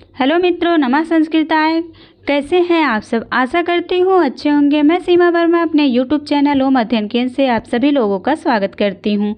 Hello मित्रों, नमः संस्कृताय। कैसे हैं आप सब? आशा करती हूँ अच्छे होंगे। मैं सीमा वर्मा अपने यूट्यूब चैनल ओम अध्ययन केंद्र से आप सभी लोगों का स्वागत करती हूँ।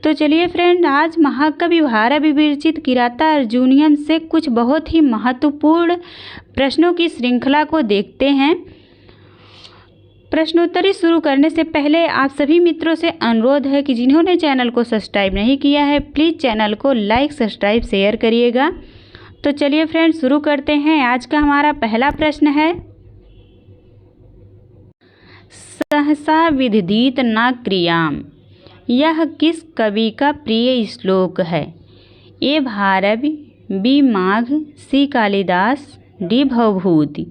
तो चलिए फ्रेंड, आज महाकवि भारवी विरचित किराता अर्जुनीयम से कुछ बहुत ही महत्वपूर्ण प्रश्नों की श्रृंखला को देखते हैं। प्रश्नोत्तरी शुरू करने से पहले आप सभी मित्रों से अनुरोध है कि जिन्होंने चैनल को सब्सक्राइब नहीं किया है, प्लीज़ चैनल को लाइक, सब्सक्राइब, शेयर करिएगा। तो चलिए फ्रेंड्स, शुरू करते हैं। आज का हमारा पहला प्रश्न है, सहसा विदित न क्रियाम, यह किस कवि का प्रिय श्लोक है? ए भारवी, बी माघ, सी कालिदास, डी भवभूति।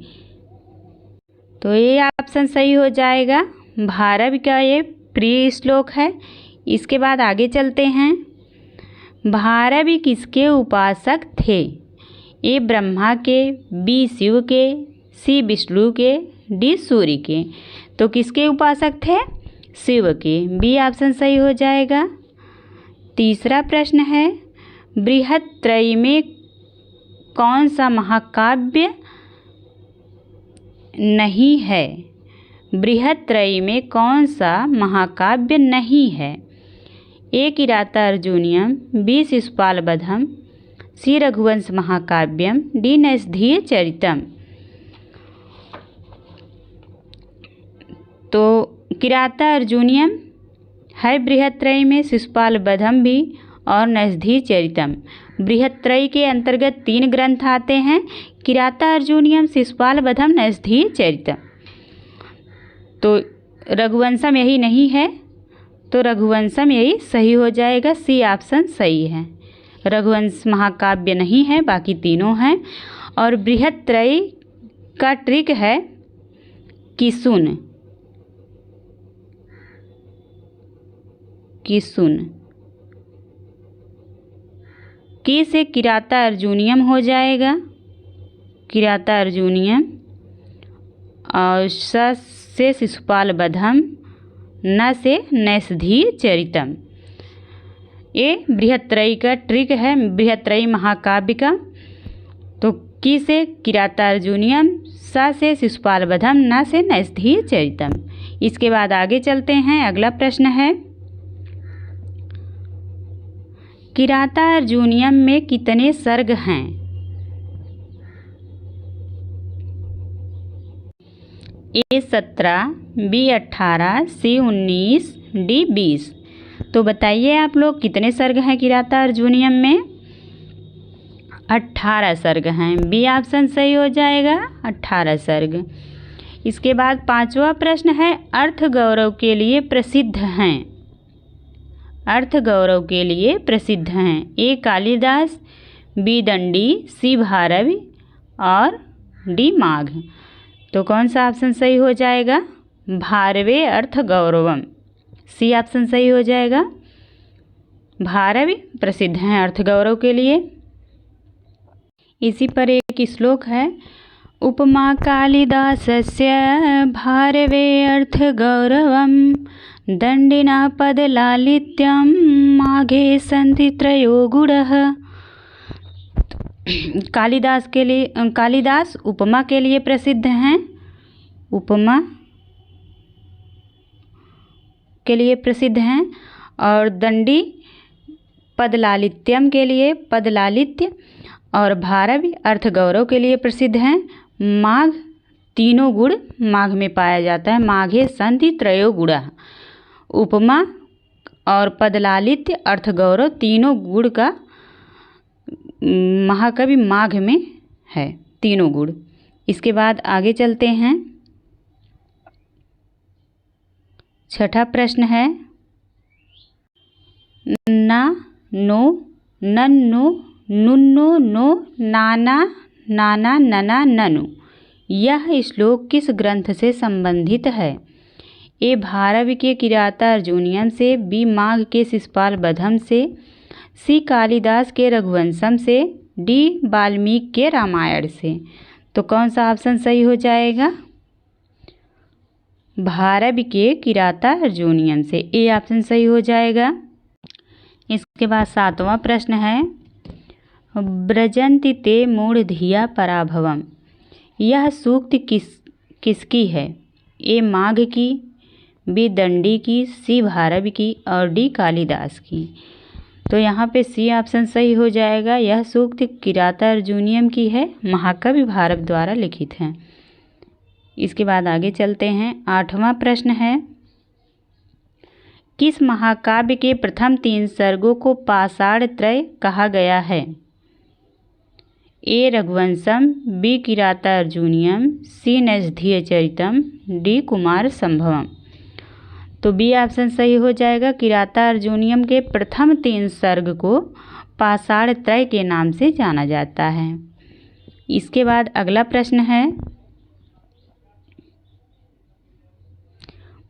तो ये ऑप्शन सही हो जाएगा। भारवी का ये प्रिय श्लोक है। इसके बाद आगे चलते हैं। भारवी किसके उपासक थे? ए ब्रह्मा के, बी शिव के, सी विष्णु के, डी सूर्य के। तो किसके उपासक थे? शिव के। बी ऑप्शन सही हो जाएगा। तीसरा प्रश्न है, बृहत्त्रयी में कौन सा महाकाव्य नहीं है? बृहत्त्रयी में कौन सा महाकाव्य नहीं है? ए किराता अर्जुनीयम, बी शिशुपाल वधम, सी रघुवंश महाकाव्यम, डी नैषधीय चरितम। तो किराता अर्जुनीयम है बृहत्त्रयी में, शिशुपाल वधम भी और नैषधीय चरितम। बृहत्त्रयी के अंतर्गत 3 ग्रंथ आते हैं, किराता अर्जुनीयम, शिशुपाल वधम, नैषधीय चरितम। तो रघुवंशम यही नहीं है, तो रघुवंशम यही सही हो जाएगा। सी ऑप्शन सही है। रघुवंश महाकाव्य नहीं है, बाकी तीनों हैं। और बृहत्त्रयी का ट्रिक है किसुन। की से किराता अर्जुनीयम हो जाएगा, किराता अर्जुनीयम। और स से शिशुपाल वधम, न से नैषधीय चरितम। ये बृहत्त्रयी का ट्रिक है, बृहत्त्रयी महाकाव्य का। तो की से किराता अर्जुनीयम, स से शिशुपाल वधम, न से नैषधीय चरितम। इसके बाद आगे चलते हैं। अगला प्रश्न है, किराता अर्जुनीयम में कितने सर्ग हैं? ए 17, बी 18, सी 19, डी 20। तो बताइए आप लोग, कितने सर्ग हैं किराता अर्जुनीयम में? 18 सर्ग हैं। बी ऑप्शन सही हो जाएगा, 18 सर्ग। इसके बाद 5वां प्रश्न है, अर्थ गौरव के लिए प्रसिद्ध हैं। अर्थ गौरव के लिए प्रसिद्ध हैं। ए कालिदास, बी दंडी, सी भारवी और डी माघ। तो कौन सा ऑप्शन सही हो जाएगा? भारवे अर्थ गौरवम। सी ऑप्शन सही हो जाएगा। भारवी प्रसिद्ध हैं अर्थ गौरव के लिए। इसी पर एक श्लोक है, उपमा कालिदासस्य भारवे अर्थ गौरवम, दंडिना पदलालित्यम, माघे सन्ति त्रयो गुणः। कालिदास उपमा के लिए प्रसिद्ध हैं, उपमा के लिए प्रसिद्ध हैं। और दंडी पदलालित्यम के लिए, पदलालित्य। और भारवी अर्थ गौरव के लिए प्रसिद्ध हैं। माघ, तीनों गुण माघ में पाया जाता है। माघे सन्ति त्रयो गुणः। उपमा और पदलालित्य, अर्थ गौरव, तीनों गुण का महाकवि माघ में है, तीनों गुण। इसके बाद आगे चलते हैं। 6ठा प्रश्न है, ना, नो, नन्नो, नुन्नो, नो, नाना, नाना, नना, ननु। यह श्लोक किस ग्रंथ से संबंधित है? ए भारवी के किराता अर्जुनीयम से, बी माघ के शिशुपाल वधम से, सी कालिदास के रघुवंशम से, डी वाल्मीकि के रामायण से। तो कौन सा ऑप्शन सही हो जाएगा? भारवी के किराता अर्जुनीयम से। ए ऑप्शन सही हो जाएगा। इसके बाद 7वां प्रश्न है, ब्रजन्ति ते मूढ़धिया पराभवम। यह सूक्त किसकी है? ए माघ की, बी दंडी की, सी भारवी की और डी कालिदास की। तो यहाँ पे सी ऑप्शन सही हो जाएगा। यह सूक्त किराता अर्जुनियम की है, महाकवि भारवी द्वारा लिखित है। इसके बाद आगे चलते हैं। 8वां प्रश्न है, किस महाकाव्य के प्रथम 3 सर्गों को पाषाण त्रय कहा गया है? ए रघुवंशम, बी किराता अर्जुनियम, सी नैषधीय चरितम, डी कुमार संभवम। तो बी ऑप्शन सही हो जाएगा। किराता अर्जुनियम के प्रथम 3 सर्ग को पाषाण त्रय के नाम से जाना जाता है। इसके बाद अगला प्रश्न है,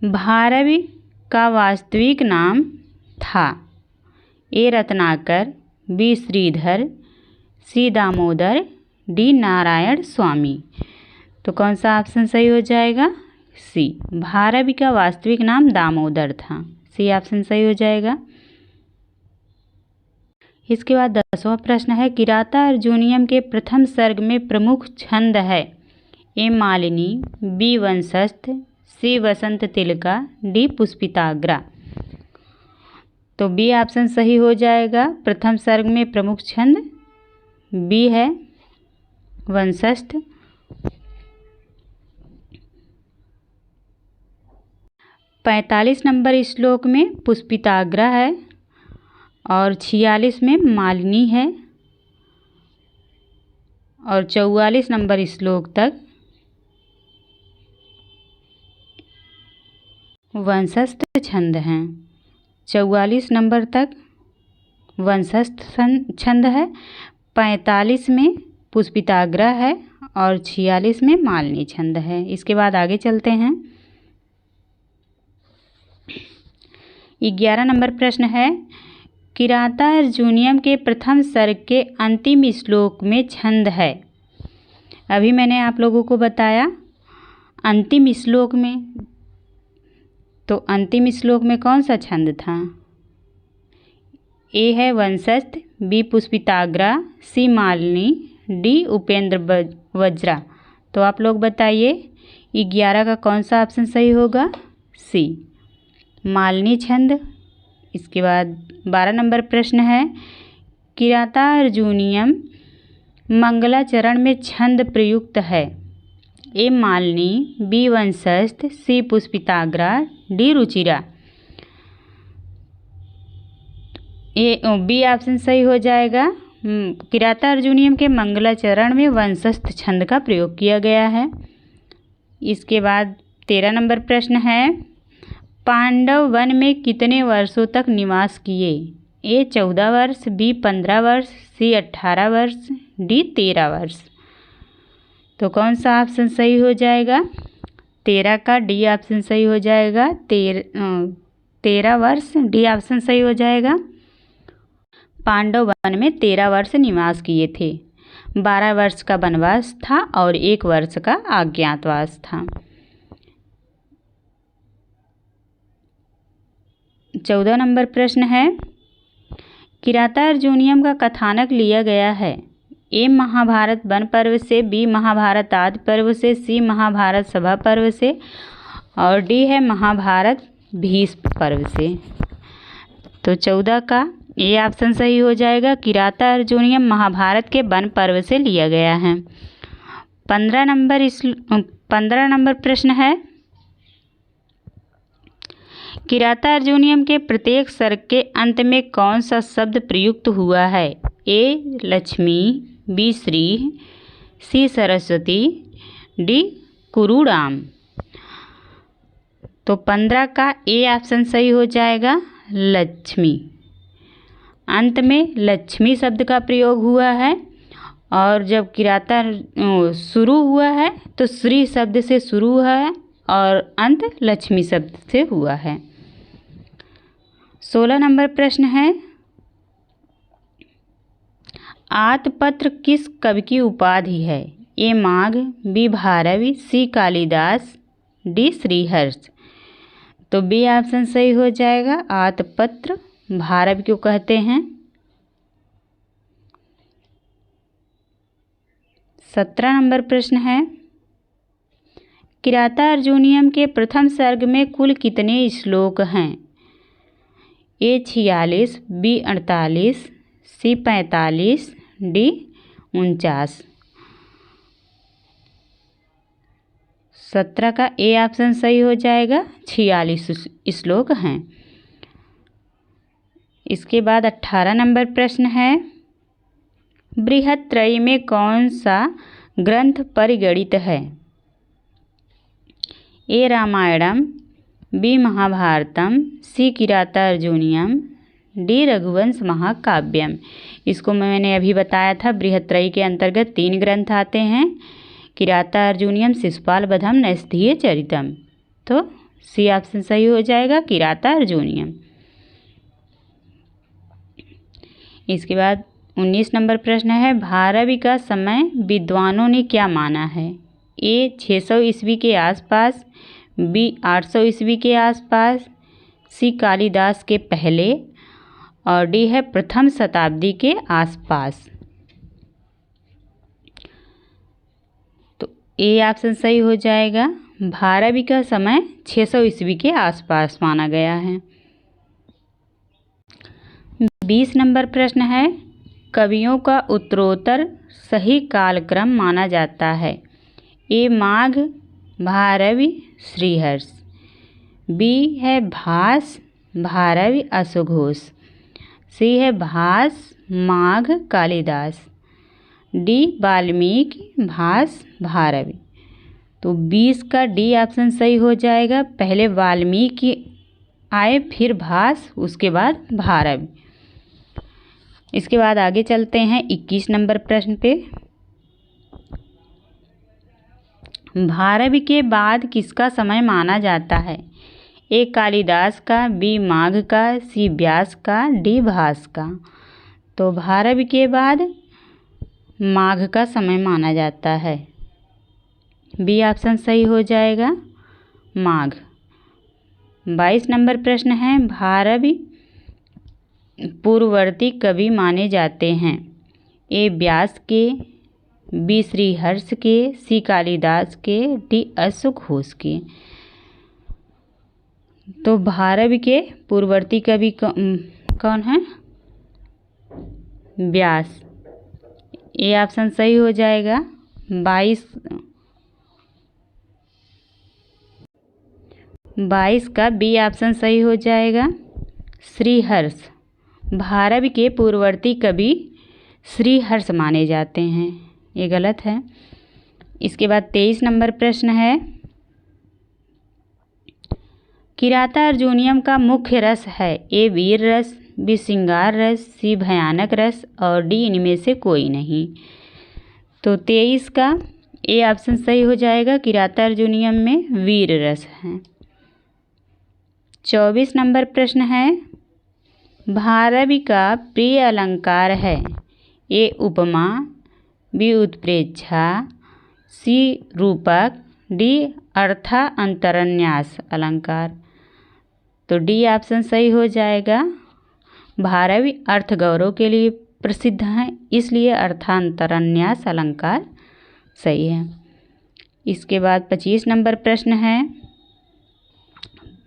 भारवी का वास्तविक नाम था? ए रत्नाकर, बी श्रीधर, सी दामोदर, डी नारायण स्वामी। तो कौन सा ऑप्शन सही हो जाएगा? सी। भारवी का वास्तविक नाम दामोदर था। सी ऑप्शन सही हो जाएगा। इसके बाद 10वां प्रश्न है, किराता अर्जुनियम के प्रथम सर्ग में प्रमुख छंद है? ए मालिनी, बी वंशस्थ, सी वसंत तिलका, डी पुष्पिताग्रा। तो बी ऑप्शन सही हो जाएगा। प्रथम सर्ग में प्रमुख छंद बी है वंशस्थ। 45 नंबर श्लोक में पुष्पिताग्रा है और 46 में मालिनी है और 44 नंबर श्लोक तक वंशस्थ छंद हैं। 44 नंबर तक वंशस्थ छंद है, 45 में पुष्पिताग्रा है और 46 में मालिनी छंद है। इसके बाद आगे चलते हैं। 11 नंबर प्रश्न है, किराता अर्जुनियम के प्रथम सर्ग के अंतिम श्लोक में छंद है? अभी मैंने आप लोगों को बताया अंतिम श्लोक में, तो अंतिम श्लोक में कौन सा छंद था? ए है वंशस्थ, बी पुष्पिताग्रा, सी मालिनी, डी उपेंद्र वज्रा। तो आप लोग बताइए 11 का कौन सा ऑप्शन सही होगा? सी, मालिनी छंद। इसके बाद 12 नंबर प्रश्न है, किराता अर्जुनियम मंगलाचरण में छंद प्रयुक्त है? ए मालिनी, बी वंशस्थ, सी पुष्पिताग्रा, डी रुचिरा। बी ऑप्शन सही हो जाएगा। किराता अर्जुनियम के मंगलाचरण में वंशस्थ छंद का प्रयोग किया गया है। इसके बाद 13 नंबर प्रश्न है, पांडव वन में कितने वर्षों तक निवास किए? ए 14 वर्ष, बी 15 वर्ष, सी 18 वर्ष, डी 13 वर्ष। तो कौन सा ऑप्शन सही हो जाएगा? 13 का डी ऑप्शन सही हो जाएगा। 13 वर्ष डी ऑप्शन सही हो जाएगा। पांडव वन में 13 वर्ष निवास किए थे। 12 वर्ष का वनवास था और 1 वर्ष का अज्ञातवास था। 14 नंबर प्रश्न है, किराता अर्जुनियम का कथानक लिया गया है? ए महाभारत वन पर्व से, बी महाभारत आदि पर्व से, सी महाभारत सभा पर्व से और डी है महाभारत भीष्म पर्व से। तो 14 का ए ऑप्शन सही हो जाएगा। किराता अर्जुनियम महाभारत के वन पर्व से लिया गया है। 15 नंबर प्रश्न है, किराता अर्जुनियम के प्रत्येक सर्ग के अंत में कौन सा शब्द प्रयुक्त हुआ है? ए लक्ष्मी, बी श्री, सी सरस्वती, डी कुरुराम। तो 15 का ए ऑप्शन सही हो जाएगा, लक्ष्मी। अंत में लक्ष्मी शब्द का प्रयोग हुआ है और जब किराता शुरू हुआ है तो श्री शब्द से शुरू हुआ है और अंत लक्ष्मी शब्द से हुआ है। 16 नंबर प्रश्न है, आतपत्र किस कवि की उपाधि है? ए माघ, बी भारवी, सी कालिदास, डी श्रीहर्ष। तो बी ऑप्शन सही हो जाएगा। आतपत्र भारवी को कहते हैं। 17 नंबर प्रश्न है, किराता अर्जुनियम के प्रथम सर्ग में कुल कितने श्लोक हैं? ए 46, बी 48, सी 45, डी 49। 17 का ए ऑप्शन सही हो जाएगा, 46 श्लोक हैं। इसके बाद 18 नंबर प्रश्न है, बृहत्त्रयी में कौन सा ग्रंथ परिगणित है? ए रामायणम, बी महाभारतम, सी किरातार्जुनीयम, डी रघुवंश महाकाव्यम। इसको मैंने अभी बताया था, बृहत्त्रयी के अंतर्गत 3 ग्रंथ आते हैं, किरातार्जुनीयम, शिशुपाल वधम, नैषधीय चरितम। तो सी ऑप्शन सही हो जाएगा, किरातार्जुनीयम। इसके बाद 19 नंबर प्रश्न है, भारवी का समय विद्वानों ने क्या माना है? ए 600 ईस्वी के आसपास, बी 800 ईस्वी के आसपास, सी कालिदास के पहले, और डी है प्रथम शताब्दी के आसपास। तो ए ऑप्शन सही हो जाएगा, भारवी का समय 600 ईस्वी के आसपास माना गया है। 20 नंबर प्रश्न है, कवियों का उत्तरोत्तर सही कालक्रम माना जाता है? ए माघ, भारवी, श्रीहर्ष, बी है भास, भारवी, अश्वघोष, सी है भास, माघ, कालिदास, डी वाल्मीकि, भास, भारवी। तो 20 का डी ऑप्शन सही हो जाएगा, पहले वाल्मीकि आए, फिर भास, उसके बाद भारवी। इसके बाद आगे चलते हैं 21 नंबर प्रश्न पे, भारवी के बाद किसका समय माना जाता है? ए कालिदास का, बी माघ का, सी व्यास का, डी भास का। तो भारवी के बाद माघ का समय माना जाता है, बी ऑप्शन सही हो जाएगा, माघ। 22 नंबर प्रश्न है, भारवी पूर्ववर्ती कवि माने जाते हैं? ए व्यास के, बी श्रीहर्ष के, सी कालिदास के, डी अश्वघोष के। तो भारवी के पूर्ववर्ती कवि कौन है? व्यास। ए ऑप्शन सही हो जाएगा, 22 का बी ऑप्शन सही हो जाएगा, श्रीहर्ष। भारवी के पूर्ववर्ती कवि श्रीहर्ष माने जाते हैं, ये गलत है। इसके बाद 23 नंबर प्रश्न है, किरातार्जुनीयम का मुख्य रस है? ए वीर रस, बी श्रृंगार रस, सी भयानक रस, और डी इनमें से कोई नहीं। तो 23 का ए ऑप्शन सही हो जाएगा, किरातार्जुनीयम में वीर रस है। 24 नंबर प्रश्न है, भारवी का प्रिय अलंकार है? ए उपमा, बी उत्प्रेक्षा, सी रूपक, डी अर्था अंतरन्यास अलंकार। तो डी ऑप्शन सही हो जाएगा, भारवी अर्थ गौरव के लिए प्रसिद्ध हैं, इसलिए अर्थांतरन्यास अलंकार सही है। इसके बाद 25 नंबर प्रश्न है,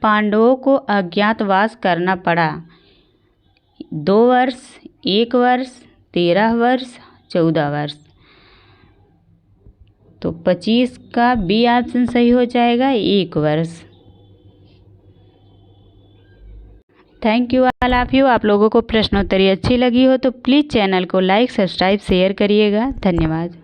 पांडवों को अज्ञातवास करना पड़ा? 2 वर्ष, 1 वर्ष, 13 वर्ष, 14 वर्ष। तो 25 का बी ऑप्शन सही हो जाएगा, 1 वर्ष। Thank you all of you. आप लोगों को प्रश्नोत्तरी अच्छी लगी हो तो प्लीज़ चैनल को लाइक, सब्सक्राइब, शेयर करिएगा। धन्यवाद।